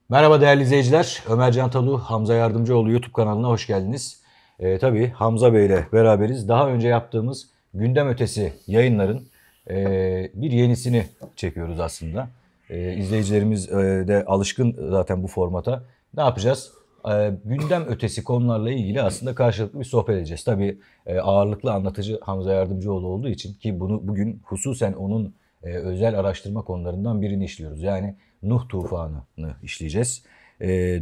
Merhaba değerli izleyiciler. Ömer Can Talu, Hamza Yardımcıoğlu YouTube kanalına hoş geldiniz. Tabii Hamza Bey ile beraberiz. Daha önce yaptığımız gündem ötesi yayınların bir yenisini çekiyoruz aslında. İzleyicilerimiz de alışkın zaten bu formata. Ne yapacağız? Gündem ötesi konularla ilgili aslında karşılıklı bir sohbet edeceğiz. Tabii ağırlıklı anlatıcı Hamza Yardımcıoğlu olduğu için ki bunu bugün hususen onun özel araştırma konularından birini işliyoruz. Yani Nuh Tufanı'nı işleyeceğiz.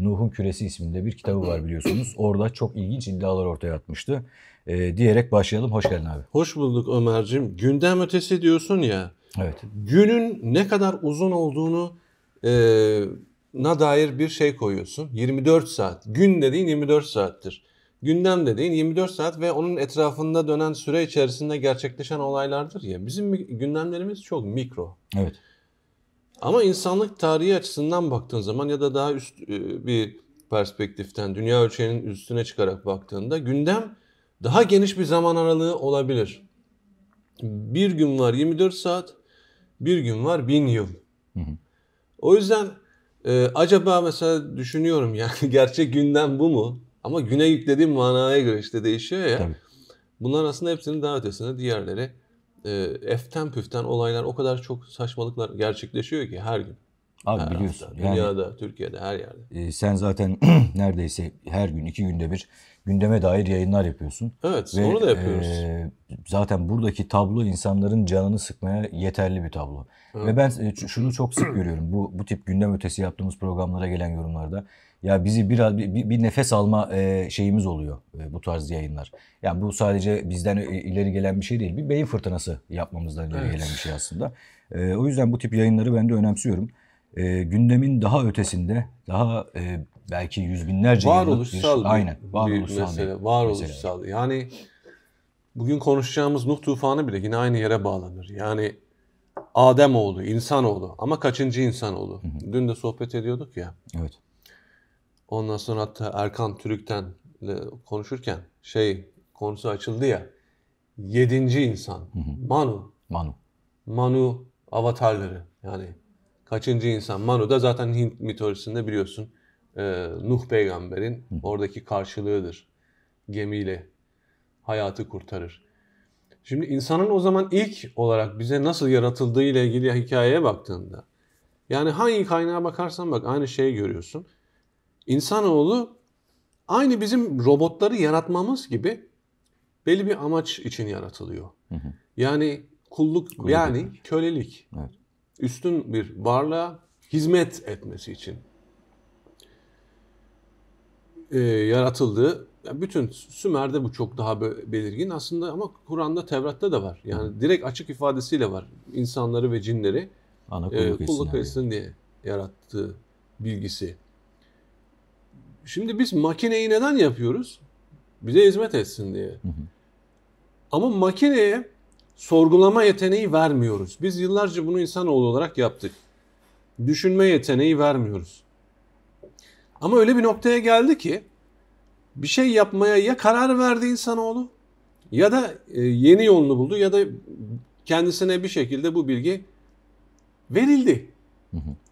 Nuh'un Küresi isminde bir kitabı var biliyorsunuz. Orada çok ilginç iddialar ortaya atmıştı. Diyerek başlayalım. Hoş geldin abi. Hoş bulduk Ömerciğim. Gündem ötesi diyorsun ya. Evet. Günün ne kadar uzun olduğunu na dair bir şey koyuyorsun. 24 saat. Gün dediğin 24 saattir. Gündem dediğin 24 saat ve onun etrafında dönen süre içerisinde gerçekleşen olaylardır ya. Bizim gündemlerimiz çok mikro. Evet. Ama insanlık tarihi açısından baktığın zaman ya da daha üst bir perspektiften, dünya ölçeğinin üstüne çıkarak baktığında gündem daha geniş bir zaman aralığı olabilir. Bir gün var 24 saat, bir gün var 1000 yıl. Hı hı. O yüzden acaba mesela düşünüyorum yani gerçek gündem bu mu? Ama güne yüklediğim manaya göre işte değişiyor ya. Tabii. Bunların aslında hepsinin daha ötesinde diğerleri eften püften olaylar o kadar çok saçmalıklar gerçekleşiyor ki her gün. Abi Her biliyorsun hafta, yani dünyada, Türkiye'de, her yerde. sen zaten neredeyse her gün 2 günde bir gündeme dair yayınlar yapıyorsun. Evet, Ve onu da yapıyoruz. zaten buradaki tablo insanların canını sıkmaya yeterli bir tablo. Evet. Ve ben şunu çok sık görüyorum bu tip gündem ötesi yaptığımız programlara gelen yorumlarda. Ya bizi biraz bir nefes alma şeyimiz oluyor bu tarz yayınlar. Yani bu sadece bizden ileri gelen bir şey değil. Bir beyin fırtınası yapmamızdan ileri gelen bir şey aslında. O yüzden bu tip yayınları ben de önemsiyorum. Gündemin daha ötesinde, daha belki yüz binlerce yıllık bir, Varoluşsal aynen, bir varoluşsal bir mesele. mesele. Varoluşsal. Yani bugün konuşacağımız Nuh tufanı bile yine aynı yere bağlanır. Yani Ademoğlu, insanoğlu ama kaçıncı insanoğlu? Dün de sohbet ediyorduk ya. Evet. Ondan sonra hatta Erkan Türük'ten konuşurken konusu açıldı ya. Yedinci insan. Manu. Manu. Manu avatarları. Yani kaçıncı insan? Manu da zaten Hint mitolojisinde biliyorsun. Nuh peygamberin oradaki karşılığıdır. Gemiyle hayatı kurtarır. Şimdi insanın o zaman ilk olarak bize nasıl yaratıldığı ile ilgili hikayeye baktığında, yani hangi kaynağa bakarsan bak aynı şeyi görüyorsun. İnsanoğlu aynı bizim robotları yaratmamız gibi belli bir amaç için yaratılıyor. Yani kulluk yani etmek. kölelik. Evet. Üstün bir varlığa hizmet etmesi için yaratıldığı. Yani bütün Sümer'de bu çok daha belirgin aslında ama Kur'an'da, Tevrat'ta da var. Yani direkt açık ifadesiyle var. İnsanları ve cinleri Ana kulluk kulluk etsinler diye. etsin diye yarattığı bilgisi. Şimdi biz makineyi neden yapıyoruz? Bize hizmet etsin diye. Ama makineye sorgulama yeteneği vermiyoruz. Biz yıllarca bunu insanoğlu olarak yaptık. Düşünme yeteneği vermiyoruz. Ama öyle bir noktaya geldi ki bir şey yapmaya ya karar verdi insanoğlu ya da yeni yolunu buldu ya da kendisine bir şekilde bu bilgi verildi.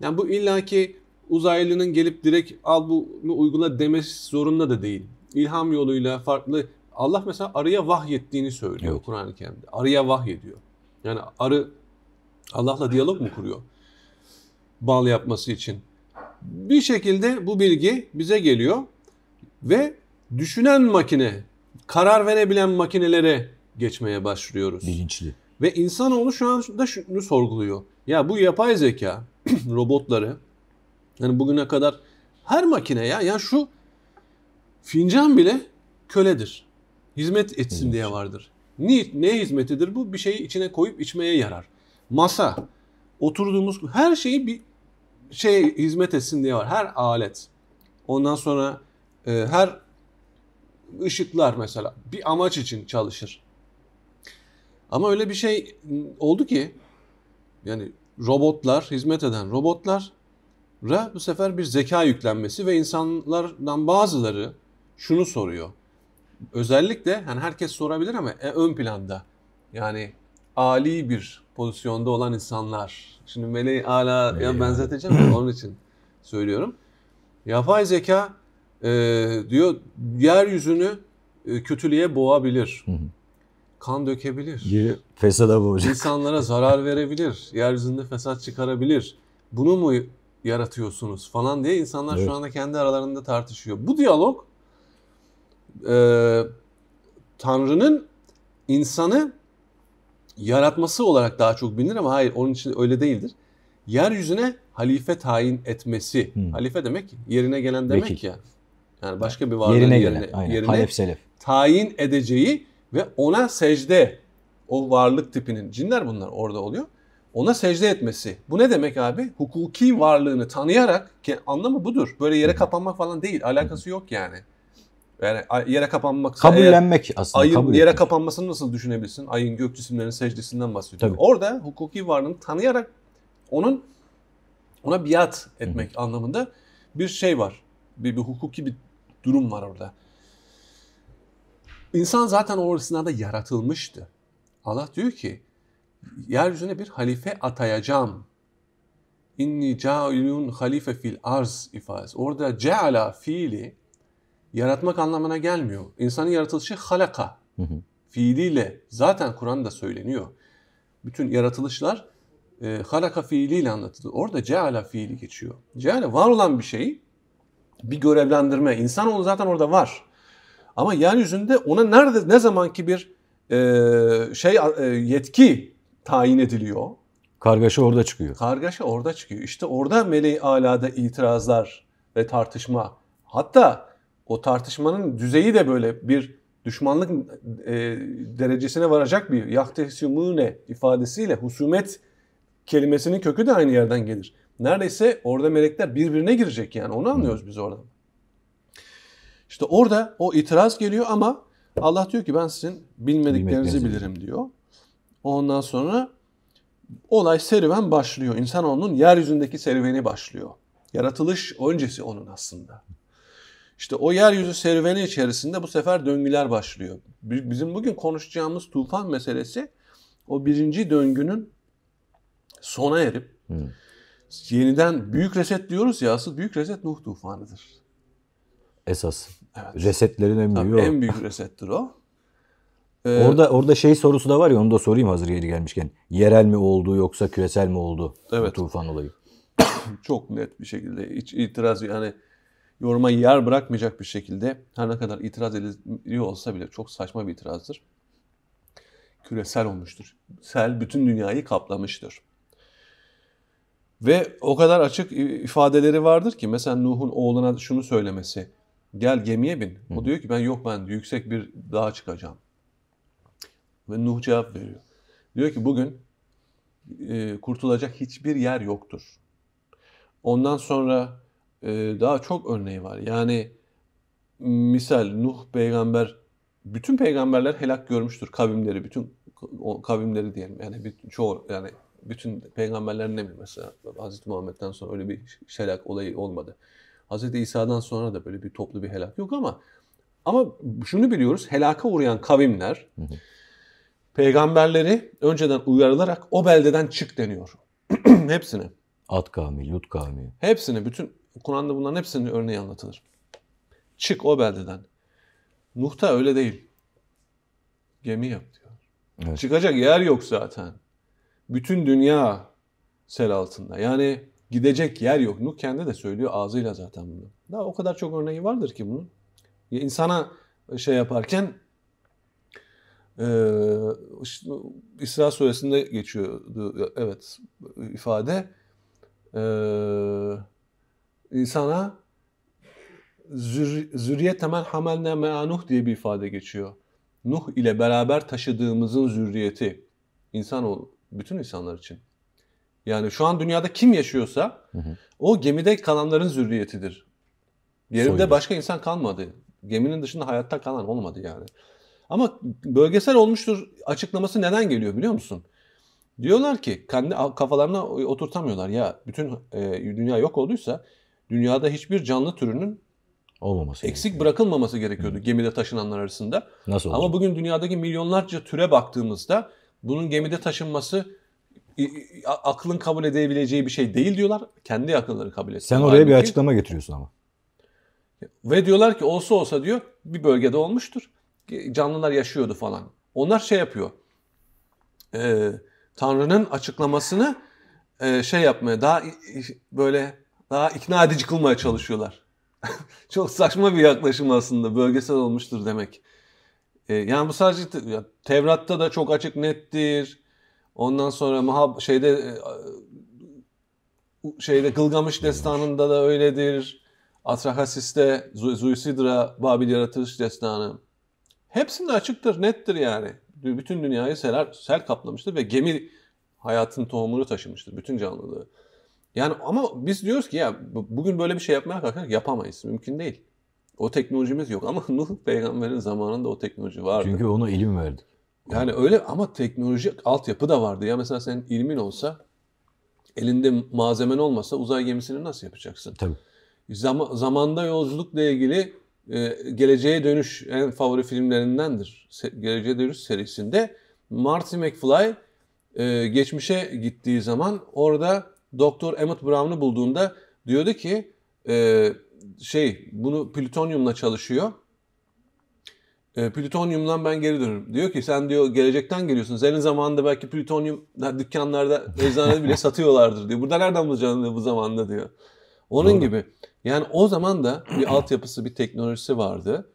Yani bu illaki uzaylının gelip direkt al bunu uygula demesi zorunda da değil. İlham yoluyla farklı. Allah mesela arıya vahyettiğini söylüyor Kur'an-ı Kerim'de. Arıya vahyediyor. Yani arı Allah'la diyalog mu kuruyor? Bal yapması için. Bir şekilde bu bilgi bize geliyor ve düşünen makine, karar verebilen makinelere geçmeye başlıyoruz. Bilinçli. Ve insanoğlu şu anda şunu sorguluyor. Ya bu yapay zeka robotları yani bugüne kadar her makine ya şu fincan bile köledir. Hizmet etsin diye vardır. Ne hizmetidir bu? Bir şeyi içine koyup içmeye yarar. Masa, oturduğumuz her şeyi bir hizmet etsin diye var. Her alet. Ondan sonra her ışıklar mesela bir amaç için çalışır. Ama öyle bir şey oldu ki yani robotlar, hizmet eden robotlara bu sefer bir zeka yüklenmesi ve insanlardan bazıları şunu soruyor. Özellikle yani herkes sorabilir ama ön planda. Yani âli bir pozisyonda olan insanlar. Şimdi meleği alaya benzeteceğim ya onun için söylüyorum. Yapay zeka diyor yeryüzünü kötülüğe boğabilir. Kan dökebilir. Fesada boğacak. İnsanlara zarar verebilir. Yeryüzünde fesat çıkarabilir. Bunu mu yaratıyorsunuz falan diye insanlar Evet. şu anda kendi aralarında tartışıyor. Bu diyalog Tanrı'nın insanı yaratması olarak daha çok bilinir ama hayır, onun için öyle değildir. Yeryüzüne halife tayin etmesi. Halife demek yerine gelen demek Vekil. ya. Yani başka bir varlığın Yerine yerine, gelen. Aynen. yerine Halef selef. tayin edeceği ve ona secde, o varlık tipinin, cinler bunlar orada oluyor, ona secde etmesi. Bu ne demek abi? Hukuki varlığını tanıyarak, ki anlamı budur. Böyle yere kapanmak falan değil. Alakası yok yani. Yani yere kapanmak... Kabullenmek aslında. Ayın Kabul yere etmek. kapanmasını nasıl düşünebilirsin? Ayın gök cisimlerinin secdesinden bahsediyor. Tabii. Orada hukuki varlığını tanıyarak ona biat etmek anlamında bir şey var. Bir hukuki bir durum var orada. İnsan zaten o esnada yaratılmıştı. Allah diyor ki yeryüzüne bir halife atayacağım. İnni cailun halife fil arz ifadesi. Orada ceala fiili yaratmak anlamına gelmiyor. İnsanın yaratılışı halaka. Fiiliyle zaten Kur'an'da söyleniyor. Bütün yaratılışlar halaka fiiliyle anlatılıyor. Orada ceala fiili geçiyor. Ceala var olan bir şeyi bir görevlendirme. İnsanoğlu zaten orada var. Ama yeryüzünde ona ne zamanki bir yetki tayin ediliyor. Kargaşa orada çıkıyor. Kargaşa orada çıkıyor. İşte orada meleği alada itirazlar ve tartışma. Hatta o tartışmanın düzeyi de böyle bir düşmanlık derecesine varacak bir yahtesimune ifadesiyle husumet kelimesinin kökü de aynı yerden gelir. Neredeyse orada melekler birbirine girecek yani. Onu anlıyoruz biz oradan. İşte orada o itiraz geliyor ama Allah diyor ki ben sizin bilmediklerinizi bilirim diyor. Ondan sonra olay, serüven başlıyor. İnsanoğlunun yeryüzündeki serüveni başlıyor. Yaratılış öncesi onun aslında. İşte o yeryüzü serüveni içerisinde bu sefer döngüler başlıyor. Bizim bugün konuşacağımız tufan meselesi o birinci döngünün sona erip yeniden büyük reset diyoruz ya, asıl büyük reset Nuh tufanıdır. Esas. Evet. Resetlerin en büyüğü o. En büyük resettir o. Orada şey sorusu da var ya, onu da sorayım hazır yeri gelmişken. Yerel mi oldu yoksa küresel mi oldu bu tufan olayı? Çok net bir şekilde hiç itiraz, yani yoruma yer bırakmayacak bir şekilde, her ne kadar itiraz ediliyor olsa bile çok saçma bir itirazdır. Küresel olmuştur. Sel bütün dünyayı kaplamıştır. Ve o kadar açık ifadeleri vardır ki mesela Nuh'un oğluna şunu söylemesi. Gel gemiye bin. O diyor ki ben yüksek bir dağa çıkacağım. Ve Nuh cevap veriyor. Diyor ki bugün kurtulacak hiçbir yer yoktur. Ondan sonra daha çok örneği var. Yani misal Nuh peygamber, bütün peygamberler helak görmüştür kavimleri, bütün kavimleri diyelim. Yani çoğu, yani bütün peygamberlerin ne bileyim mesela Hazreti Muhammed'den sonra öyle bir helak olayı olmadı. Hazreti İsa'dan sonra da böyle bir toplu bir helak yok ama şunu biliyoruz, helaka uğrayan kavimler peygamberleri önceden uyarılarak o beldeden çık deniyor. Hepsine. Ad kavmi, Lut kavmi. Hepsini, bütün Kur'an'da bunların hepsinin örneği anlatılır. Çık o beldeden. Nuh'ta öyle değil. Gemi yap diyor. Evet. Çıkacak yer yok zaten. Bütün dünya sel altında. Yani gidecek yer yok. Nuh kendi de söylüyor ağzıyla zaten bunu. Daha o kadar çok örneği vardır ki bunun. İnsana şey yaparken İsra suresinde geçiyordu, evet, ifade. İnsana zürriyet men hamelne me'a Nuh diye bir ifade geçiyor. Nuh ile beraber taşıdığımızın zürriyeti. İnsanoğlu, bütün insanlar için. Yani şu an dünyada kim yaşıyorsa o gemide kalanların zürriyetidir. Yerimde başka insan kalmadı. Geminin dışında hayatta kalan olmadı yani. Ama bölgesel olmuştur açıklaması neden geliyor biliyor musun? Diyorlar ki kendi kafalarına oturtamıyorlar. Ya bütün dünya yok olduysa dünyada hiçbir canlı türünün olmaması eksik gerekiyor. Bırakılmaması gerekiyordu gemide taşınanlar arasında. Nasıl olacak? Ama bugün dünyadaki milyonlarca türe baktığımızda bunun gemide taşınması aklın kabul edebileceği bir şey değil diyorlar. Kendi akılları kabul ediyor. Sen oraya bir açıklama getiriyorsun ama. Ve diyorlar ki olsa olsa diyor bir bölgede olmuştur. Canlılar yaşıyordu falan. Onlar şey yapıyor. Tanrı'nın açıklamasını şey yapmaya daha böyle daha ikna edici kılmaya çalışıyorlar. Çok saçma bir yaklaşım aslında. Bölgesel olmuştur demek. Yani bu sadece Tevrat'ta da çok açık nettir. Ondan sonra şeyde Gılgamış destanında da öyledir. Atrahassis'te Zuysidra Babil yaratılış destanı. Hepsinde açıktır, nettir yani. Bütün dünyayı sel kaplamıştır ve gemi hayatın tohumunu taşımıştır. Bütün canlılığı. Yani ama biz diyoruz ki ya bugün böyle bir şey yapmaya kalkarsak yapamayız. Mümkün değil. O teknolojimiz yok ama Nuh peygamberin zamanında o teknoloji vardı. Çünkü ona ilim verdik. Yani öyle ama teknolojik altyapı da vardı. Ya mesela senin ilmin olsa, elinde malzemen olmasa uzay gemisini nasıl yapacaksın? Tabii. Zamanda yolculukla ilgili Geleceğe Dönüş en favori filmlerindendir. Geleceğe Dönüş serisinde Marty McFly geçmişe gittiği zaman orada Doktor Emmett Brown'u bulduğunda diyordu ki bunu plütonyumla çalışıyor. Plütonyumdan ben geri dönüyorum. Diyor ki sen diyor gelecekten geliyorsun. Senin zamanında belki plütonyum dükkanlarda, eczanede bile satıyorlardır diyor. Burada nereden bulacaksın diyor bu zamanda diyor. Onun gibi. Yani o zaman da bir altyapısı, bir teknolojisi vardı.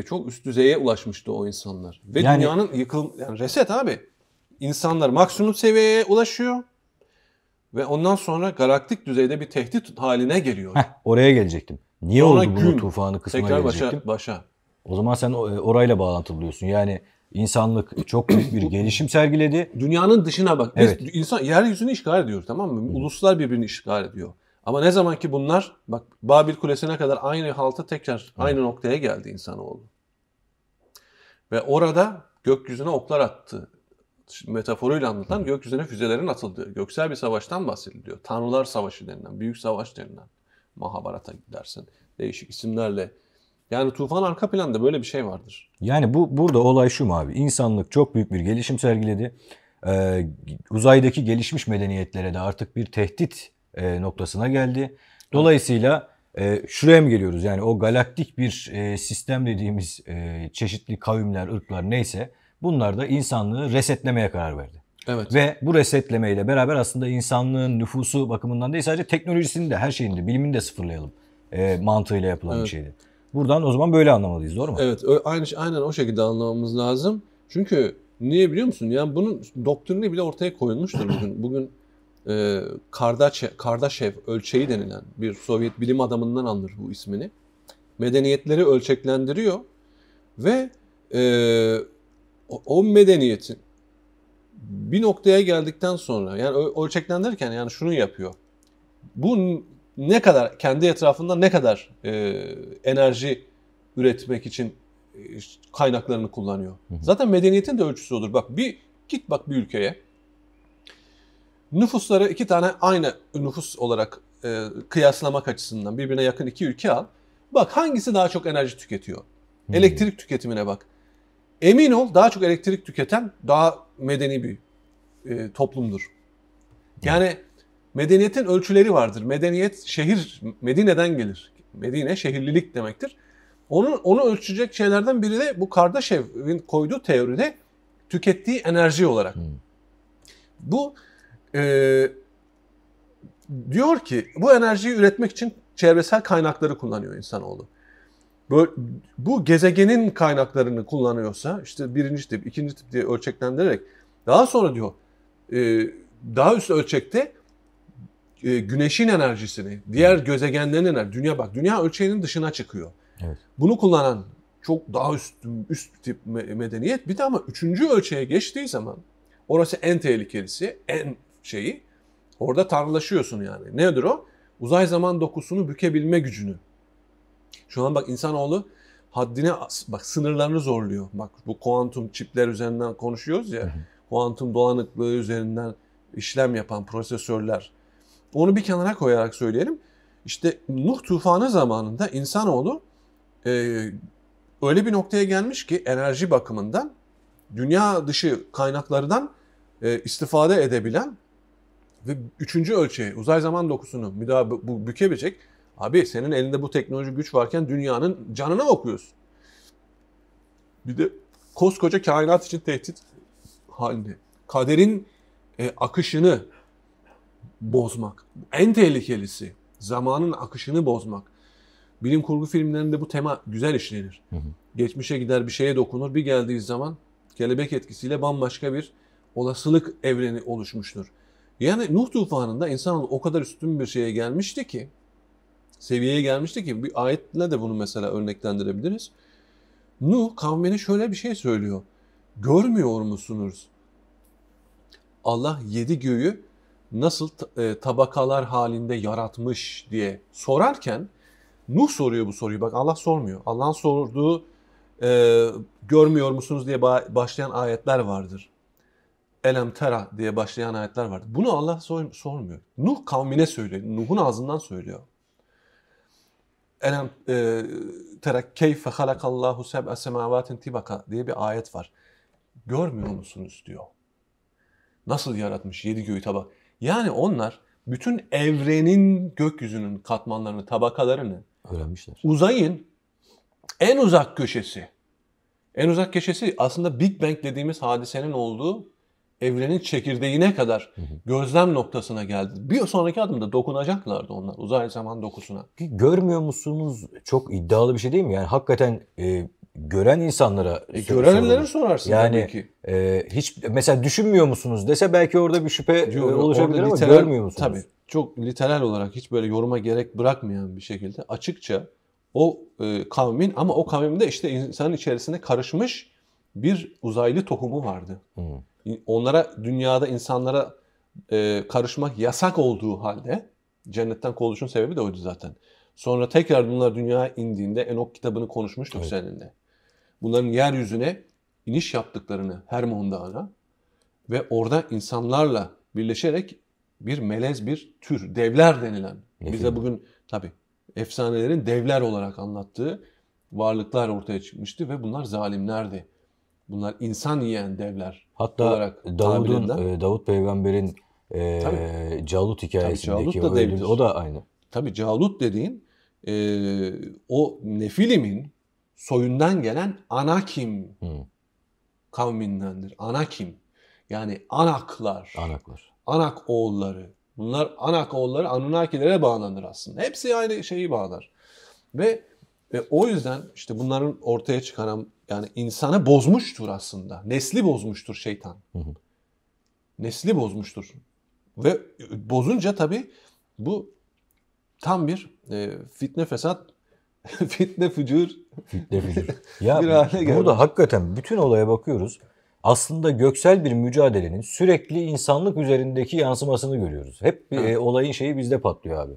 Çok üst düzeye ulaşmıştı o insanlar. Ve Yani- dünyanın yani reset abi. İnsanlar maksimum seviyeye ulaşıyor. Ve ondan sonra galaktik düzeyde bir tehdit haline geliyor. Oraya gelecektim. Niye Sonra oldu bunu gün. tufanı kısmına Tekrar gelecektim. başa. O zaman sen orayla bağlantılı buluyorsun. Yani insanlık çok büyük bir gelişim sergiledi. Dünyanın dışına bak. Biz Evet. insan yeryüzünü işgal ediyor, tamam mı? Uluslar birbirini işgal ediyor. Ama ne zaman ki bunlar bak Babil Kulesi'ne kadar aynı halta tekrar aynı noktaya geldi insanoğlu. Ve orada gökyüzüne oklar attı. Metaforuyla anlatan gökyüzüne füzelerin atıldığı göksel bir savaştan bahsediliyor. Tanrılar Savaşı denilen, Büyük Savaş denilen. Mahabharat'a gidersin. Değişik isimlerle. Yani tufan arka planda böyle bir şey vardır. Yani burada olay şu mu abi? İnsanlık çok büyük bir gelişim sergiledi. Uzaydaki gelişmiş medeniyetlere de artık bir tehdit noktasına geldi. Dolayısıyla şuraya mı geliyoruz? Yani o galaktik bir sistem dediğimiz çeşitli kavimler, ırklar neyse bunlar da insanlığı resetlemeye karar verdi. Evet. Ve bu resetlemeyle beraber aslında insanlığın nüfusu bakımından değil sadece teknolojisini de her şeyini de bilimini de sıfırlayalım mantığıyla yapılan bir şeydi. Buradan o zaman böyle anlamalıyız, doğru mu? Evet, aynen o şekilde anlamamız lazım. Çünkü niye biliyor musun? Yani bunun doktrini bile ortaya koyulmuştur bugün. Bugün Kardashev ölçeği denilen bir Sovyet bilim adamından alınır bu ismini. Medeniyetleri ölçeklendiriyor ve o medeniyetin bir noktaya geldikten sonra yani ölçeklendirirken yani şunu yapıyor. Bu ne kadar kendi etrafında ne kadar enerji üretmek için kaynaklarını kullanıyor. Zaten medeniyetin de ölçüsü olur. Bak git bak bir ülkeye. Nüfusları iki tane aynı nüfus olarak kıyaslamak açısından birbirine yakın iki ülke al. Bak hangisi daha çok enerji tüketiyor? Elektrik tüketimine bak. Emin ol daha çok elektrik tüketen daha medeni bir toplumdur. Yani medeniyetin ölçüleri vardır. Medeniyet Medine'den gelir. Medine şehirlilik demektir. Onu ölçecek şeylerden biri de bu Kardashev'in koyduğu teoride tükettiği enerji olarak. Bu diyor ki bu enerjiyi üretmek için çevresel kaynakları kullanıyor insanoğlu. Bu gezegenin kaynaklarını kullanıyorsa işte birinci tip, ikinci tip diye ölçeklendirerek daha sonra diyor daha üst ölçekte güneşin enerjisini, diğer gezegenlerin enerjisini, dünya ölçeğinin dışına çıkıyor. Evet. Bunu kullanan çok daha üst tip medeniyet. Bir de ama üçüncü ölçeğe geçtiği zaman orası en tehlikelisi, en şeyi. Orada tanrılaşıyorsun yani. Nedir o? Uzay zaman dokusunu bükebilme gücünü. Şu an bak insanoğlu haddine sınırlarını zorluyor. Bak bu kuantum çipler üzerinden konuşuyoruz ya. Kuantum dolanıklığı üzerinden işlem yapan prosesörler. Onu bir kenara koyarak söyleyelim. İşte Nuh tufanı zamanında insanoğlu öyle bir noktaya gelmiş ki enerji bakımından dünya dışı kaynaklardan istifade edebilen ve üçüncü ölçeği uzay zaman dokusunu bükebilecek Abi senin elinde bu teknoloji güç varken dünyanın canına okuyorsun. Bir de koskoca kainat için tehdit halinde. Kaderin akışını bozmak. En tehlikelisi. Zamanın akışını bozmak. Bilim kurgu filmlerinde bu tema güzel işlenir. Geçmişe gider bir şeye dokunur. Bir geldiği zaman kelebek etkisiyle bambaşka bir olasılık evreni oluşmuştur. Yani Nuh tufanında insanoğlu o kadar üstün bir şeye gelmişti ki, seviyeye gelmişti ki, bir ayetle de bunu mesela örneklendirebiliriz. Nuh kavmine şöyle bir şey söylüyor. Görmüyor musunuz? Allah 7 göğü nasıl tabakalar halinde yaratmış diye sorarken Nuh soruyor bu soruyu. Bak Allah sormuyor. Allah'ın sorduğu görmüyor musunuz diye başlayan ayetler vardır. Elem tera diye başlayan ayetler vardır. Bunu Allah sormuyor. Nuh kavmine söylüyor. Nuh'un ağzından söylüyor. Elem tera keyfe halakallahu seb'e semavatin tibaka diye bir ayet var. Görmüyor musunuz diyor. Nasıl yaratmış 7 göğü tabak. Yani onlar bütün evrenin gökyüzünün katmanlarını, tabakalarını öğrenmişler. Uzayın en uzak köşesi. En uzak köşesi aslında Big Bang dediğimiz hadisenin olduğu evrenin çekirdeğine kadar gözlem noktasına geldi. Bir sonraki adımda dokunacaklardı onlar uzay zaman dokusuna. Görmüyor musunuz? Çok iddialı bir şey değil mi? Yani hakikaten gören insanlara görenleri sorarsın yani, tabii ki. Hiç mesela düşünmüyor musunuz dese belki orada bir şüphe oluşabilir ama literal, görmüyor musunuz? Tabii. Çok literal olarak hiç böyle yoruma gerek bırakmayan bir şekilde açıkça o kavmin ama o kavminde işte insanın içerisine karışmış bir uzaylı tohumu vardı. Onlara dünyada insanlara karışmak yasak olduğu halde cennetten kovuluşun sebebi de oydu zaten. Sonra tekrar bunlar dünyaya indiğinde Enok kitabını konuşmuştuk seninle. Bunların yeryüzüne iniş yaptıklarını Hermon Dağı'na ve orada insanlarla birleşerek bir melez bir tür, devler denilen, bize bugün tabii efsanelerin devler olarak anlattığı varlıklar ortaya çıkmıştı ve bunlar zalimlerdi. Bunlar insan yiyen devler olarak tabir edilen. Davut peygamberin Calut hikayesindeki o da aynı. Tabii Calut dediğin o Nefilim'in soyundan gelen Anakim kavmindendir. Anakim yani Anaklar. Anak oğulları. Bunlar Anak oğulları Anunnakilere bağlanır aslında. Hepsi aynı şeyi bağlar. Ve o yüzden işte bunların ortaya çıkaran yani insanı bozmuştur aslında. Nesli bozmuştur şeytan. Nesli bozmuştur. Ve bozunca tabii bu tam bir fitne fesat, fitne fücur. Ya burada hakikaten bütün olaya bakıyoruz. Aslında göksel bir mücadelenin sürekli insanlık üzerindeki yansımasını görüyoruz. Hep olayın şeyi bizde patlıyor abi.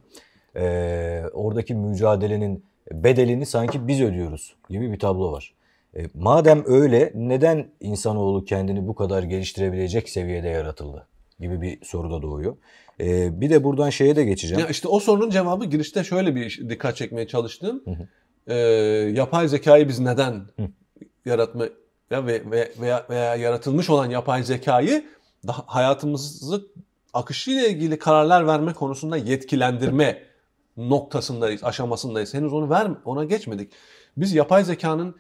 Oradaki mücadelenin bedelini sanki biz ödüyoruz gibi bir tablo var. Madem öyle neden insanoğlu kendini bu kadar geliştirebilecek seviyede yaratıldı gibi bir soru da doğuyor. Bir de buradan şeye de geçeceğim. Ya işte o sorunun cevabı girişte şöyle bir dikkat çekmeye çalıştım. Yapay zekayı biz neden yaratma veya yaratılmış olan yapay zekayı hayatımızı akışıyla ilgili kararlar verme konusunda yetkilendirme noktasındayız, aşamasındayız. Henüz ona geçmedik. Biz yapay zekanın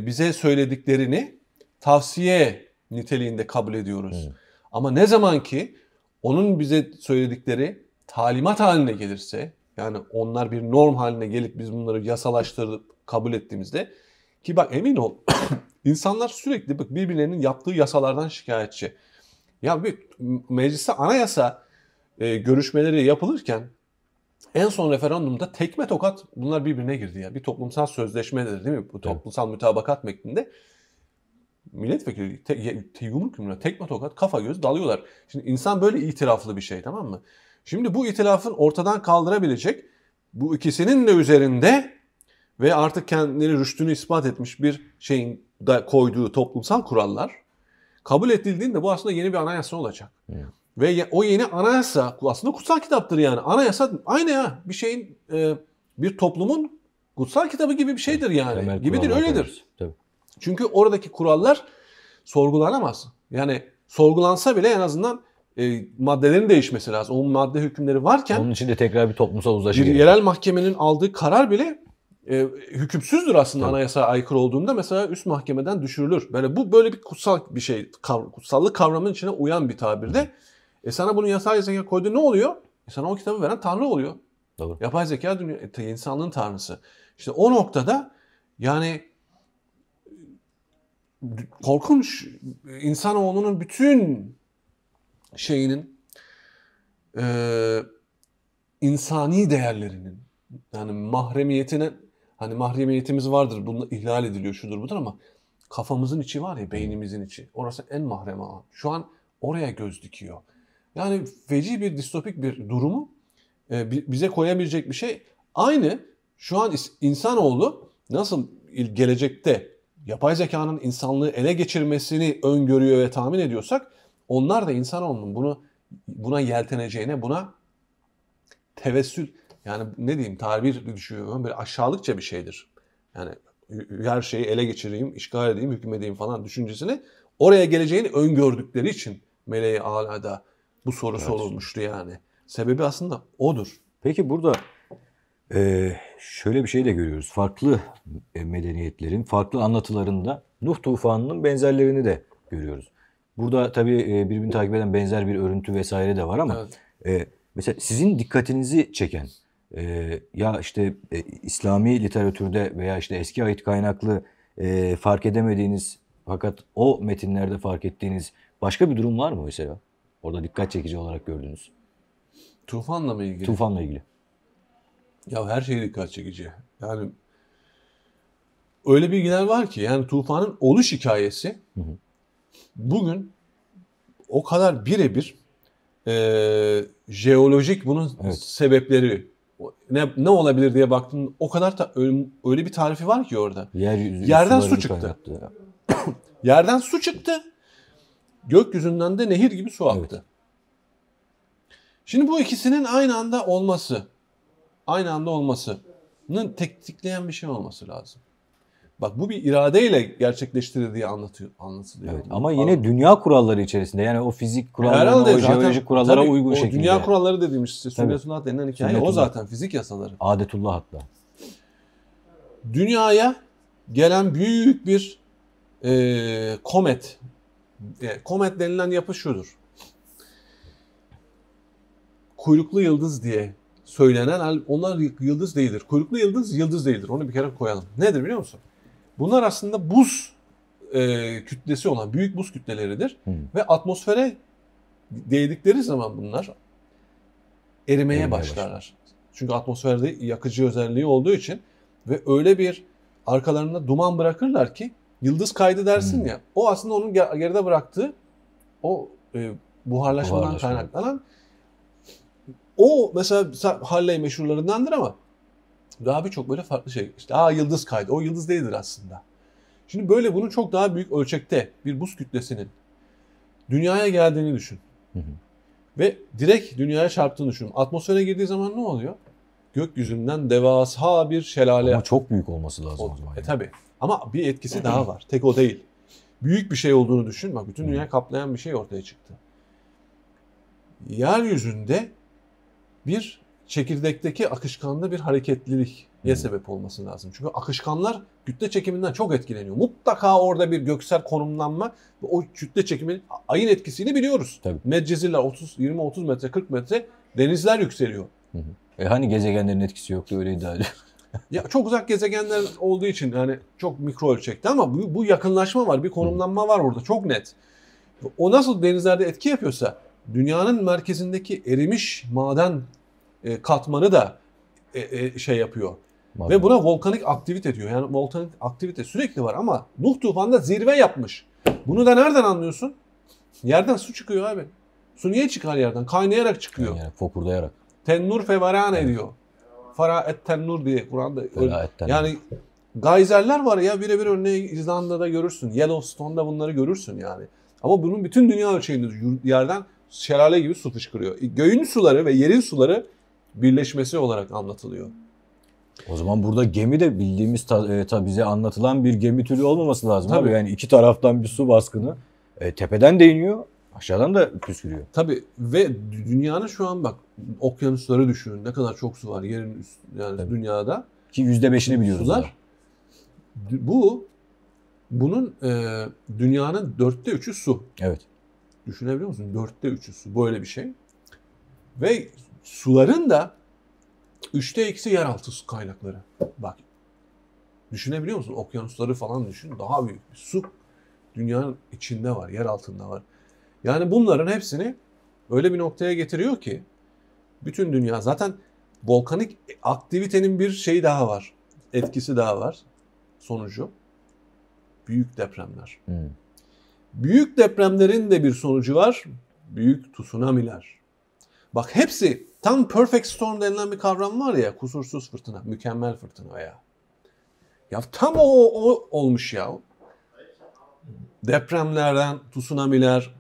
bize söylediklerini tavsiye niteliğinde kabul ediyoruz. Ama ne zaman ki onun bize söyledikleri talimat haline gelirse, yani onlar bir norm haline gelip biz bunları yasalaştırıp kabul ettiğimizde, ki bak emin ol insanlar sürekli birbirlerinin yaptığı yasalardan şikayetçi. Ya bir mecliste anayasa görüşmeleri yapılırken en son referandumda tekme tokat bunlar birbirine girdi ya. Bir toplumsal sözleşmedir değil mi? Bu toplumsal mütabakat metninde milletvekili yumruk yumruğa tekme tokat kafa göz dalıyorlar. Şimdi insan böyle itiraflı bir şey, tamam mı? Şimdi bu itilafın ortadan kaldırabilecek bu ikisinin de üzerinde ve artık kendini rüştünü ispat etmiş bir şeyin da koyduğu toplumsal kurallar kabul edildiğinde bu aslında yeni bir anayasa olacak. Ve o yeni anayasa aslında kutsal kitaptır yani. Anayasa aynı ya. Bir şeyin bir toplumun kutsal kitabı gibi bir şeydir yani. Temel Gibidir, öyledir. Tabii. Çünkü oradaki kurallar sorgulanamaz. Yani sorgulansa bile en azından maddelerin değişmesi lazım. O madde hükümleri varken Onun için de tekrar bir toplumsal uzlaşı bir gerekiyor. yerel mahkemenin aldığı karar bile hükümsüzdür aslında, Tabii. anayasaya aykırı olduğunda mesela üst mahkemeden düşürülür. Böyle bir kutsal bir şey, kutsallık kavramının içine uyan bir tabirde. Sana bunu yasal zeka koydu, ne oluyor? Sana o kitabı veren Tanrı oluyor. Doğru. Yapay zeka insanlığın tanrısı. İşte o noktada yani korkunç, insanoğlunun bütün şeyinin insani değerlerinin, yani mahremiyetine, hani mahremiyetimiz vardır, bununla ihlal ediliyor, şudur budur, ama kafamızın içi var ya, beynimizin içi, orası en mahrem alan. Şu an oraya göz dikiyor. Yani feci bir distopik bir durumu bize koyabilecek bir şey. Aynı şu an insanoğlu nasıl gelecekte yapay zekanın insanlığı ele geçirmesini öngörüyor ve tahmin ediyorsak, onlar da insanoğlunun buna yelteneceğine, buna tevessül, yani ne diyeyim, tabir düşüyor, böyle aşağılıkça bir şeydir. Yani her şeyi ele geçireyim, işgal edeyim, hükmedeyim falan düşüncesini oraya geleceğini öngördükleri için meleği alada bu soru sorulmuştu yani. Sebebi aslında odur. Peki burada şöyle bir şey de görüyoruz. Farklı medeniyetlerin farklı anlatılarında Nuh tufanının benzerlerini de görüyoruz. Burada tabii birbirini takip eden benzer bir örüntü vesaire de var ama mesela sizin dikkatinizi çeken ya işte İslami literatürde veya işte eski ayet kaynaklı fark edemediğiniz fakat o metinlerde fark ettiğiniz başka bir durum var mı mesela? Orada dikkat çekici olarak gördüğünüz. Tufanla mı ilgili? Tufanla ilgili. Ya her şey dikkat çekici. Yani öyle bilgiler var ki, yani tufanın oluş hikayesi bugün o kadar birebir jeolojik bunun sebepleri ne olabilir diye baktım, o kadar öyle bir tarifi var ki orada. Yerden su çıktı. Yerden su çıktı. Gökyüzünden de nehir gibi su aktı. Evet. Şimdi bu ikisinin aynı anda olmasının tetikleyen bir şey olması lazım. Bak, bu bir iradeyle gerçekleştirildiği anlatılıyor. Evet, ama yine dünya kuralları içerisinde, yani o fizik kurallarına, o jeolojik kurallara uygun o şekilde. Dünya kuralları dediğimiz işte sünnetullah denilen hikaye, o zaten fizik yasaları. Adetullah hatta. Dünyaya gelen büyük bir komet. Komet denilen yapı şudur. Kuyruklu yıldız diye söylenen, onlar yıldız değildir. Kuyruklu yıldız değildir. Onu bir kere koyalım. Nedir biliyor musun? Bunlar aslında buz kütlesi olan büyük buz kütleleridir. Ve atmosfere değdikleri zaman bunlar erimeye başlarlar. Çünkü atmosferde yakıcı özelliği olduğu için ve öyle bir arkalarında duman bırakırlar ki yıldız kaydı dersin ya. O aslında onun geride bıraktığı o buharlaşmadan kaynaklanan, o mesela Halley meşhurlarındandır ama daha birçok böyle farklı şey. İşte yıldız kaydı. O yıldız değildir aslında. Şimdi böyle bunun çok daha büyük ölçekte bir buz kütlesinin dünyaya geldiğini düşün. Ve direkt dünyaya çarptığını düşün. Atmosfere girdiği zaman ne oluyor? Gökyüzünden devasa bir şelale. Ama çok büyük olması lazım o zaman. Yani. Tabii. Ama bir etkisi daha var. Tek o değil. Büyük bir şey olduğunu düşün. Bak, bütün dünyayı kaplayan bir şey ortaya çıktı. Yeryüzünde bir çekirdekteki akışkanda bir hareketliliğe sebep olması lazım. Çünkü akışkanlar kütle çekiminden çok etkileniyor. Mutlaka orada bir göksel konumlanma ve o kütle çekiminin, ayın etkisini biliyoruz. Tabii. Medcezirler 20-30 metre, 40 metre, denizler yükseliyor. Hani gezegenlerin etkisi yoktu, öyle iddia ediyor. Ya çok uzak gezegenler olduğu için yani çok mikro ölçekte, ama bu yakınlaşma var, bir konumlanma var orada çok net. O nasıl denizlerde etki yapıyorsa dünyanın merkezindeki erimiş maden katmanı da şey yapıyor. Ve buna volkanik aktivite diyor. Yani volkanik aktivite sürekli var ama Nuh tufanında zirve yapmış. Bunu da nereden anlıyorsun? Yerden su çıkıyor abi. Su niye çıkar yerden? Kaynayarak çıkıyor. Yani fokurdayarak. Tennur fevarane diyor. Fara et tennur diye Kur'an'da. Tennur. Yani gayzerler var ya, birebir örneği İzlanda'da görürsün. Yellowstone'da bunları görürsün yani. Ama bunun bütün dünya ölçeğinde yerden şelale gibi su fışkırıyor. Göğün suları ve yerin suları birleşmesi olarak anlatılıyor. O zaman burada gemi de bildiğimiz bize anlatılan bir gemi türü olmaması lazım. Tabii. Abi. Yani iki taraftan bir su baskını tepeden de iniyor. Aşağıdan da püskürüyor. Tabii ve dünyanın şu an bak okyanusları düşünün. Ne kadar çok su var yerin yani Tabii. dünyada. Ki %5'ini biliyoruz. Sular bunun dünyanın 3'ü su. Evet. Düşünebiliyor musun? 3'ü su. Böyle bir şey. Ve suların da 2'si yeraltı su kaynakları. Bak. Düşünebiliyor musun? Okyanusları falan düşün. Daha büyük bir su dünyanın içinde var, yer altında var. Yani bunların hepsini öyle bir noktaya getiriyor ki bütün dünya zaten volkanik aktivitenin bir şeyi daha var. Etkisi daha var. Sonucu büyük depremler. Büyük depremlerin de bir sonucu var. Büyük tsunamiler. Bak hepsi tam perfect storm denilen bir kavram var ya, kusursuz fırtına, mükemmel fırtına ya. Ya tam o olmuş ya. Depremlerden, tsunamiler,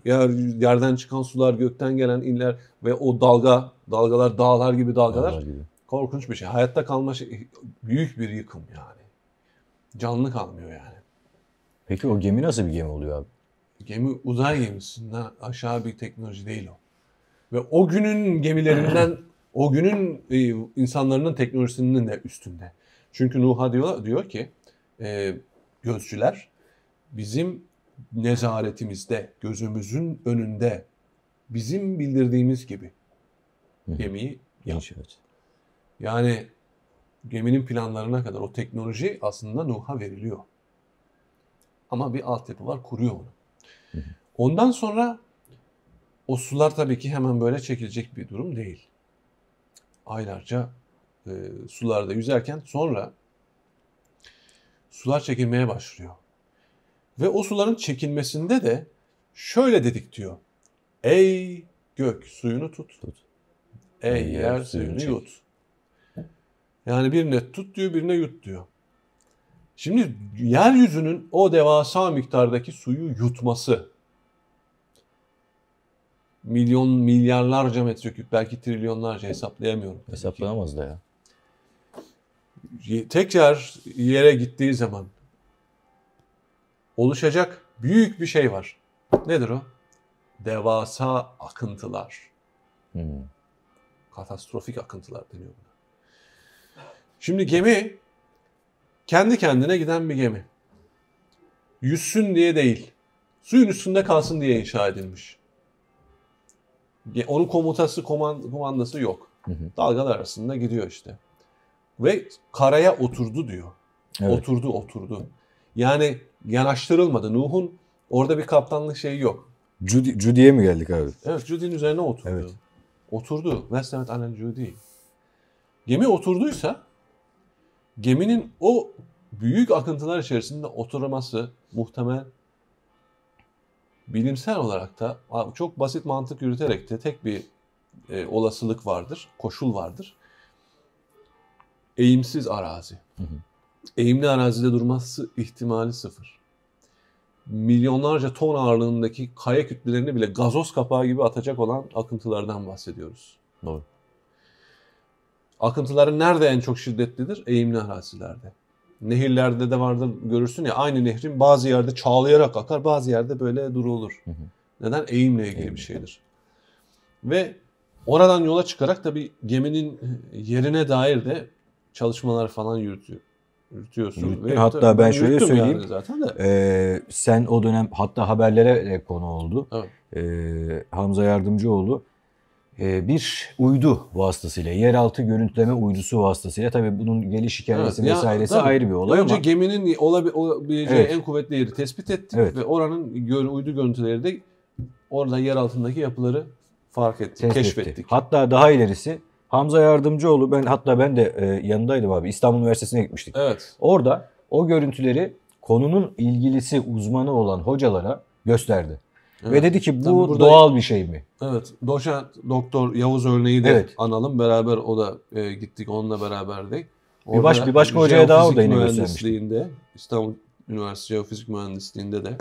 yerden çıkan sular, gökten gelen inler ve o dalgalar, dağlar gibi dalgalar. Korkunç bir şey. Hayatta kalma büyük bir yıkım yani. Canlı kalmıyor yani. Peki o gemi nasıl bir gemi oluyor abi? Gemi uzay gemisinden aşağı bir teknoloji değil o. Ve o günün gemilerinden, o günün insanların teknolojisinin de üstünde. Çünkü Nuh'a diyor ki gözcüler bizim nezaretimizde, gözümüzün önünde bizim bildirdiğimiz gibi gemiyi yap. Evet. Yani geminin planlarına kadar o teknoloji aslında Nuh'a veriliyor. Ama bir altyapı var, kuruyor onu. Ondan sonra o sular tabii ki hemen böyle çekilecek bir durum değil. Aylarca sularda yüzerken sonra sular çekilmeye başlıyor. Ve o suların çekilmesinde de şöyle dedik diyor. Ey gök suyunu tut. Ey yer suyunu yut. Yani birine tut diyor, birine yut diyor. Şimdi yeryüzünün o devasa miktardaki suyu yutması, milyarlarca metreküp, belki trilyonlarca, hesaplayamıyorum. Hesaplanamaz da ya. Tekrar yere gittiği zaman oluşacak büyük bir şey var. Nedir o? Devasa akıntılar. Katastrofik akıntılar deniyor buna. Şimdi gemi kendi kendine giden bir gemi. Yüzsün diye değil, suyun üstünde kalsın diye inşa edilmiş. Onun komandası yok. Dalgalar arasında gidiyor işte. Ve karaya oturdu diyor. Evet. Oturdu. Yani yanaştırılmadı. Nuh'un orada bir kaptanlık şeyi yok. Judy'ye mi geldik abi? Evet, Judy'nin üzerine oturdu. Evet. Oturdu. Western Allen Judy. Gemi oturduysa geminin o büyük akıntılar içerisinde oturması muhtemel. Bilimsel olarak da çok basit mantık yürüterek de tek bir olasılık vardır, koşul vardır. Eğimsiz arazi. Eğimli arazide durması ihtimali sıfır. Milyonlarca ton ağırlığındaki kaya kütlelerini bile gazoz kapağı gibi atacak olan akıntılardan bahsediyoruz. Doğru. Akıntıların nerede en çok şiddetlidir? Eğimli arazilerde. Nehirlerde de vardır, görürsün ya, aynı nehrin bazı yerde çağlayarak akar, bazı yerde böyle durulur. Neden? Eğimle ilgili bir şeydir. Ve oradan yola çıkarak tabii geminin yerine dair de çalışmalar falan yürütüyorsun. Ve hatta ben şöyle söyleyeyim. Yani zaten de. Sen o dönem hatta haberlere konu oldu. Evet. Hamza Yardımcıoğlu bir uydu vasıtasıyla, yeraltı görüntüleme uydusu vasıtasıyla, tabii bunun geliş hikayesi vesairesi ayrı bir olay önce ama. geminin olabileceği en kuvvetli yeri tespit ettik ve oranın uydu görüntüleri de orada yer altındaki yapıları fark ettik, keşfettik. Hatta daha ilerisi Hamza Yardımcıoğlu, ben de yanındaydım abi. İstanbul Üniversitesi'ne gitmiştik. Evet. Orada o görüntüleri konunun ilgilisi, uzmanı olan hocalara gösterdi. Evet. Ve dedi ki bu doğal bir şey mi? Evet. Doçent Doktor Yavuz Örneği de analım. Beraber o da gittik, onunla beraberdik. Bir başka hocaya daha orada yine göstermişti. İstanbul Üniversitesi Jeofizik Mühendisliği'nde de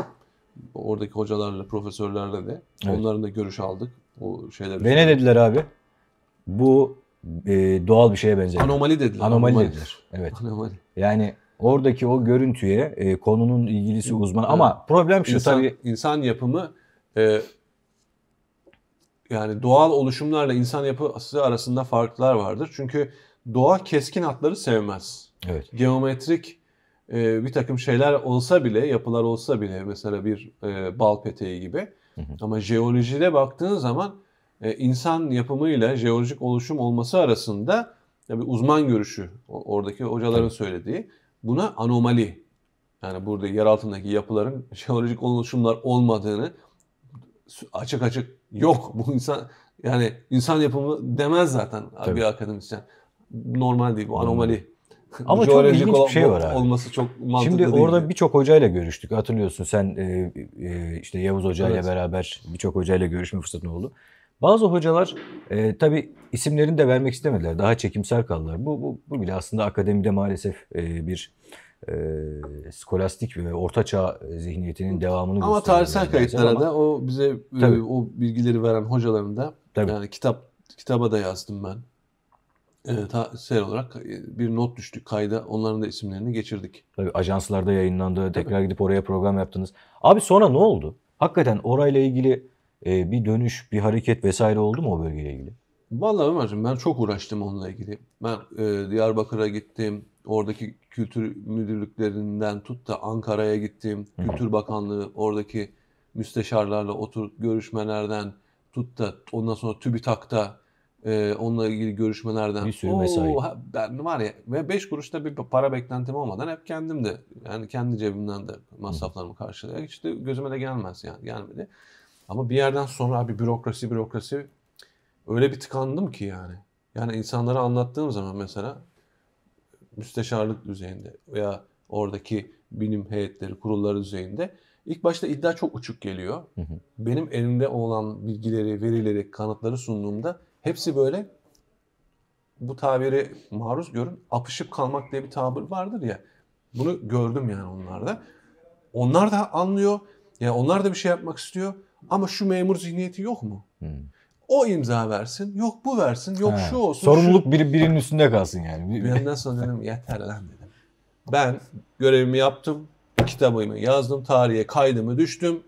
oradaki hocalarla, profesörlerle de onların da görüş aldık. O şeyler. Ve ne dediler abi? Bu doğal bir şeye benziyor. Anomali dediler. Anomali dediler. Evet. Anomali. Yani oradaki o görüntüye konunun ilgilisi uzmanı ama problem şu tabii. İnsan yapımı yani doğal oluşumlarla insan yapısı arasında farklar vardır. Çünkü doğa keskin hatları sevmez. Evet. Geometrik bir takım şeyler olsa bile, yapılar olsa bile, mesela bir bal peteği gibi. Ama jeolojide baktığın zaman insan yapımıyla jeolojik oluşum olması arasında tabii uzman görüşü, oradaki hocaların söylediği, buna anomali. Yani burada yer altındaki yapıların jeolojik oluşumlar olmadığını açık açık yok. Bu insan, yani insan yapımı demez zaten Tabii. bir akademisyen. Normal değil, bu anomali. Ama çok ilginç bir şey var abi. Olması çok mantıklı Şimdi değil. orada birçok hocayla görüştük. Hatırlıyorsun sen işte Yavuz Hoca ile Evet. beraber birçok hocayla görüşme fırsatın oldu. Bazı hocalar tabii isimlerini de vermek istemediler. Daha çekimser kaldılar. Bu bile aslında akademide maalesef bir skolastik ve ortaçağ zihniyetinin devamını Ama gösteriyor. tarihsel kayıtlara da o bize o bilgileri veren hocaların da, Tabii. yani kitaba da yazdım ben. Olarak bir not düştük kayda, onların da isimlerini geçirdik. Tabii ajanslarda yayınlandı. Tekrar gidip oraya program yaptınız. Abi sonra ne oldu? Hakikaten orayla ilgili bir dönüş, bir hareket vesaire oldu mu o bölgeyle ilgili? Vallahi Ömerciğim, ben çok uğraştım onunla ilgili. Ben Diyarbakır'a gittim. Oradaki kültür müdürlüklerinden tut da Ankara'ya gittim. Kültür Bakanlığı, oradaki müsteşarlarla görüşmelerden tut da ondan sonra TÜBİTAK'ta onunla ilgili görüşmelerden. Bir sürü mesai. Ben var ya, ve 5 kuruşta bir para beklentim olmadan hep kendim de, yani kendi cebimden de masraflarımı karşılayarak, işte gözüme de gelmez, yani gelmedi. Ama bir yerden sonra abi bürokrasi öyle bir tıkandım ki yani. Yani insanlara anlattığım zaman mesela müsteşarlık düzeyinde veya oradaki bilim heyetleri, kurulları düzeyinde ilk başta iddia çok uçuk geliyor. Benim elimde olan bilgileri, verileri, kanıtları sunduğumda hepsi böyle, bu tabiri maruz görün, apışıp kalmak diye bir tabir vardır ya. Bunu gördüm yani onlarda. Onlar da anlıyor. Yani onlar da bir şey yapmak istiyor. Ama şu memur zihniyeti yok mu? O imza versin, yok bu versin, yok şu olsun. Sorumluluk birinin üstünde kalsın yani. Bir yandan sonra dedim yeter lan dedim. Ben görevimi yaptım, kitabımı yazdım, tarihe kaydımı düştüm.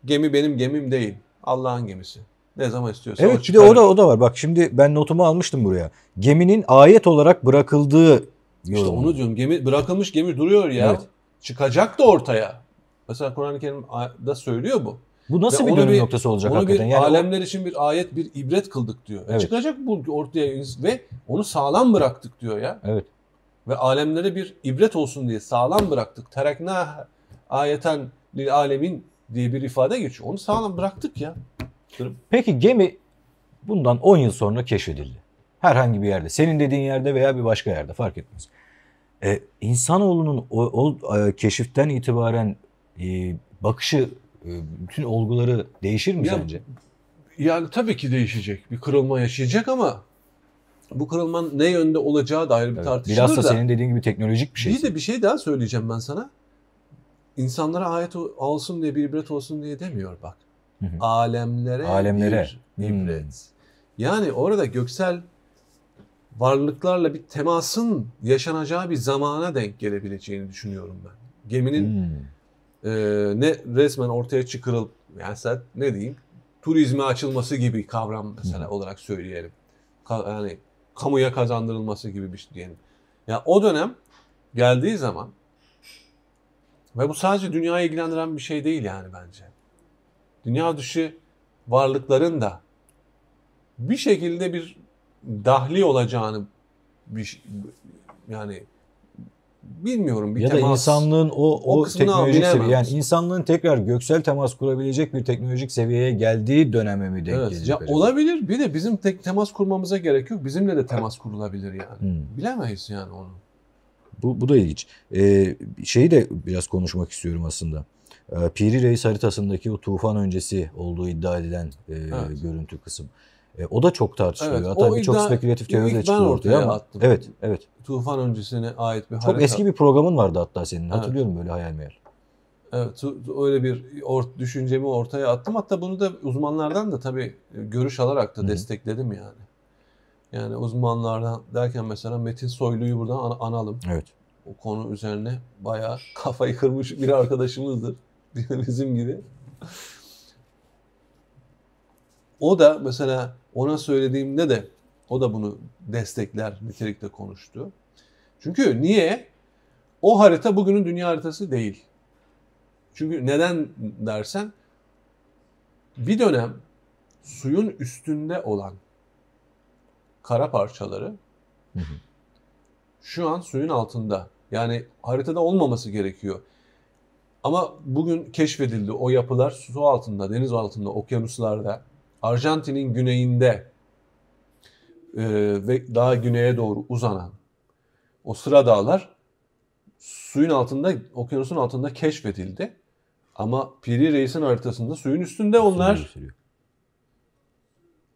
Gemi benim gemim değil, Allah'ın gemisi. Ne zaman istiyorsa Evet, bir de o da var. Bak şimdi ben notumu almıştım buraya. Geminin ayet olarak bırakıldığı İşte onu diyorum. Bırakılmış gemi duruyor ya. Evet. Çıkacak da ortaya. Mesela Kur'an-ı Kerim'de söylüyor bu. Bu nasıl bir dönüm noktası olacak hakikaten? Yani alemler için bir ayet, bir ibret kıldık diyor. Evet. Çıkacak bu ortaya ve onu sağlam bıraktık diyor ya. Evet. Ve alemlere bir ibret olsun diye sağlam bıraktık. Terekna ayeten lil alemin diye bir ifade geçiyor. Onu sağlam bıraktık ya. Peki gemi bundan 10 yıl sonra keşfedildi. Herhangi bir yerde. Senin dediğin yerde veya bir başka yerde, fark etmez. İnsanoğlunun o keşiften itibaren bakışı, bütün olguları değişir mi sence? Yani tabii ki değişecek. Bir kırılma yaşayacak ama bu kırılmanın ne yönde olacağı dair bir tartışılır da. Bilhassa senin dediğin gibi teknolojik bir şey. Bir de bir şey daha söyleyeceğim ben sana. İnsanlara ayet olsun diye, bir ibret olsun diye demiyor bak. Alemlere bir ibret. Yani orada göksel varlıklarla bir temasın yaşanacağı bir zamana denk gelebileceğini düşünüyorum ben. Geminin ne resmen ortaya çıkarılıp, yani ne diyeyim, turizme açılması gibi kavram mesela olarak söyleyelim. Yani kamuya kazandırılması gibi bir şey diyelim. Ya o dönem geldiği zaman, ve bu sadece dünyayı ilgilendiren bir şey değil yani bence. Dünya dışı varlıkların da bir şekilde bir dahli olacağını yani bilmiyorum, bir ya temas. Da insanlığın o teknolojik seviye, yani bilemem. insanlığın tekrar göksel temas kurabilecek bir teknolojik seviyeye geldiği döneme mi denk gelecek? Ya olabilir. Bir de bizim temas kurmamıza gerek yok. Bizimle de temas kurulabilir yani. Bilemeyiz yani onu. Bu da ilginç. Şeyi de biraz konuşmak istiyorum aslında. Piri Reis haritasındaki o tufan öncesi olduğu iddia edilen görüntü kısım. O da çok tartışılıyor. Evet, hatta birçok spekülatif teori de çıktı ortaya ama. Attım. Evet. Tufan öncesine ait bir harita. Çok eski bir programın vardı hatta senin. Hatırlıyorum böyle hayal meyal. Evet, öyle bir düşüncemi ortaya attım. Hatta bunu da uzmanlardan da tabii görüş alarak da destekledim yani. Yani uzmanlardan derken mesela Metin Soylu'yu buradan analım. Evet. O konu üzerine bayağı kafayı kırmış bir arkadaşımızdır. Bizim gibi. O da mesela ona söylediğimde de o da bunu destekler nitelikte konuştu. Çünkü niye? O harita bugünün dünya haritası değil. Çünkü neden dersen bir dönem suyun üstünde olan kara parçaları şu an suyun altında. Yani haritada olmaması gerekiyor. Ama bugün keşfedildi o yapılar su altında, deniz altında, okyanuslarda, Arjantin'in güneyinde ve daha güneye doğru uzanan o sıra dağlar suyun altında, okyanusun altında keşfedildi. Ama Piri Reis'in haritasında suyun üstünde onlar.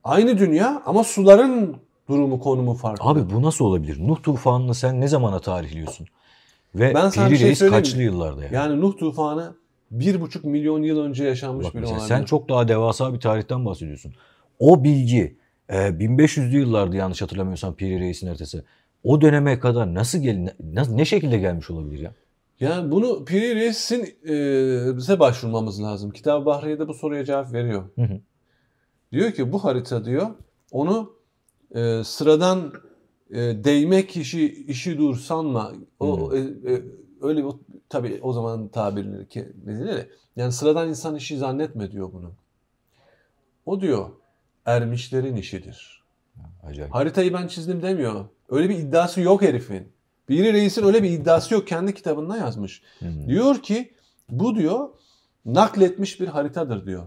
Aynı dünya ama suların durumu, konumu farklı. Abi bu nasıl olabilir? Nuh tufanını sen ne zamana tarihliyorsun? Ve Ben sana Piri bir şey Reis söyleyeyim kaçlı mi? yıllarda yani? Yani Nuh tufanı 1,5 milyon yıl önce yaşanmış Bak bir mesela olay. sen çok daha devasa bir tarihten bahsediyorsun. O bilgi 1500'lü yıllarda yanlış hatırlamıyorsam Piri Reis'in haritası. O döneme kadar nasıl ne şekilde gelmiş olabilir ya? Yani bunu Piri Reis'in bize başvurmamız lazım. Kitab-ı Bahriye'de bu soruya cevap veriyor. Diyor ki bu harita diyor onu sıradan değmek işi dur sanma. Öyle tabii o zaman tabirleri yani sıradan insan işi zannetme diyor bunu. O diyor ermişlerin işidir. Acayip. Haritayı ben çizdim demiyor. Öyle bir iddiası yok herifin. Piri Reis'in öyle bir iddiası yok. Kendi kitabında yazmış. Diyor ki bu diyor nakletmiş bir haritadır diyor.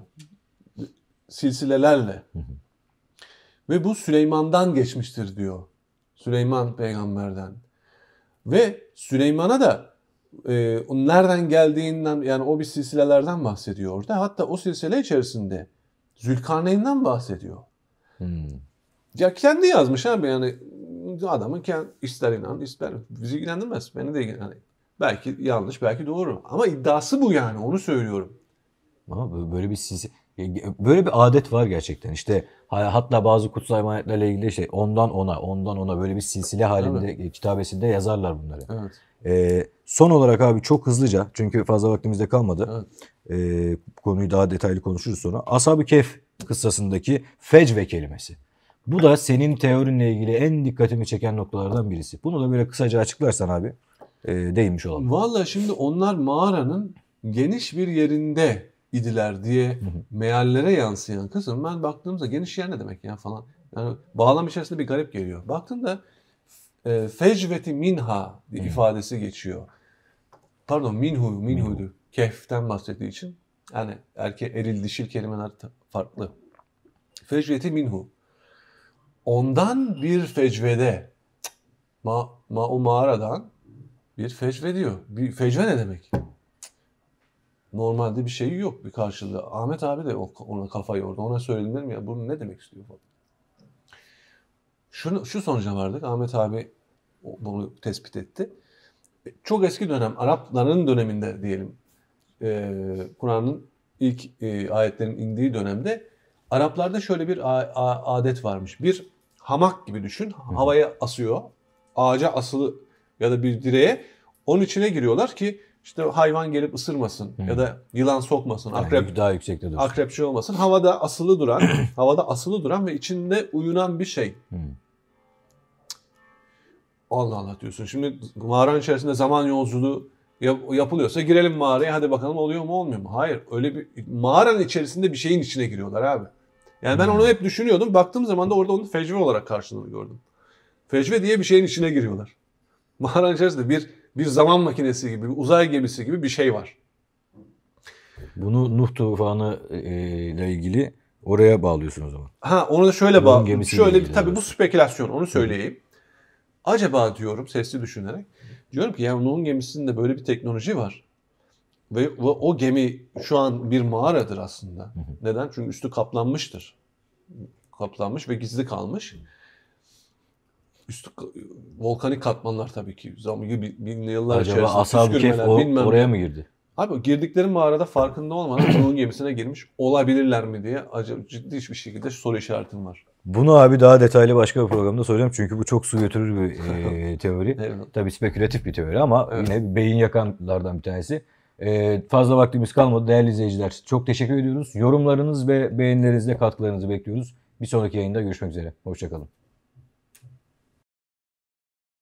Silsilelerle. Ve bu Süleyman'dan geçmiştir diyor. Süleyman peygamberden. Ve Süleyman'a da nereden geldiğinden yani o bir silsilelerden bahsediyor orada. Hatta o silsile içerisinde Zülkarneyn'den bahsediyor. Ya kendi yazmış abi yani adamın ister inan ister bizi ilgilendirmez. Beni de ilgilendirmez. Yani belki yanlış belki doğru ama iddiası bu yani onu söylüyorum. Ama böyle böyle bir adet var gerçekten. İşte hatta bazı kutsal emanetlerle ilgili şey ondan ona böyle bir silsile halinde kitabesinde yazarlar bunları. Evet. Son olarak abi çok hızlıca çünkü fazla vaktimiz de kalmadı. Evet. Konuyu daha detaylı konuşuruz sonra. Ashab-ı Kehf kıssasındaki fecve kelimesi. Bu da senin teorinle ilgili en dikkatimi çeken noktalardan birisi. Bunu da böyle kısaca açıklarsan abi değinmiş olalım. Vallahi şimdi onlar mağaranın geniş bir yerinde idiler diye meallere yansıyan kısım. Ben baktığımda geniş yer ne demek ya falan. Yani bağlam içerisinde bir garip geliyor. Baktığımda fecveti minha ifadesi geçiyor. Pardon minhuydu. Kehf'ten bahsettiği için. Yani eril dişil kelimeler farklı. Fecveti minhu. Ondan bir fecvede o mağaradan bir fecve diyor. Bir fecve ne demek? Normalde bir şey yok bir karşılığı. Ahmet abi de ona kafa yordu. Ona söyledim dedim ya bunu ne demek istiyor falan. Şu sonuca vardık. Ahmet abi bunu tespit etti. Çok eski dönem, Arapların döneminde diyelim, Kur'an'ın ilk ayetlerin indiği dönemde Araplarda şöyle bir adet varmış. Bir hamak gibi düşün. Havaya asıyor. Ağaca asılı ya da bir direğe. Onun içine giriyorlar ki işte hayvan gelip ısırmasın ya da yılan sokmasın. Yani daha yüksekte dursun. Akrep şey olmasın. Havada asılı duran ve içinde uyunan bir şey. Allah Allah diyorsun. Şimdi mağaranın içerisinde zaman yolculuğu yapılıyorsa girelim mağaraya hadi bakalım oluyor mu olmuyor mu? Hayır öyle bir mağaranın içerisinde bir şeyin içine giriyorlar abi. Yani ben onu hep düşünüyordum. Baktığım zaman da orada onu fecve olarak karşılığını gördüm. Fecve diye bir şeyin içine giriyorlar. Mağaranın içerisinde bir zaman makinesi gibi, bir uzay gemisi gibi bir şey var. Bunu Nuh tufanı ile ilgili oraya bağlıyorsun o zaman. Onu da şöyle tabii bu spekülasyon onu söyleyeyim. Acaba diyorum sesli düşünerek. Diyorum ki ya Nuh'un gemisinde böyle bir teknoloji var. Ve o gemi şu an bir mağaradır aslında. Neden? Çünkü üstü kaplanmıştır. Kaplanmış ve gizli kalmış. Üstü volkanik katmanlar tabii ki. Bin yıllar içerisinde. Acaba Ashab-ı Kehf oraya mı girdi? Abi girdikleri mağarada farkında olmadan Nuh'un gemisine girmiş olabilirler mi diye ciddi bir şekilde soru işaretim var. Bunu abi daha detaylı başka bir programda soracağım. Çünkü bu çok su götürür bir teori. Evet. Tabii spekülatif bir teori ama yine beyin yakanlardan bir tanesi. Fazla vaktimiz kalmadı değerli izleyiciler. Çok teşekkür ediyoruz. Yorumlarınız ve beğenilerinizle katkılarınızı bekliyoruz. Bir sonraki yayında görüşmek üzere. Hoşçakalın.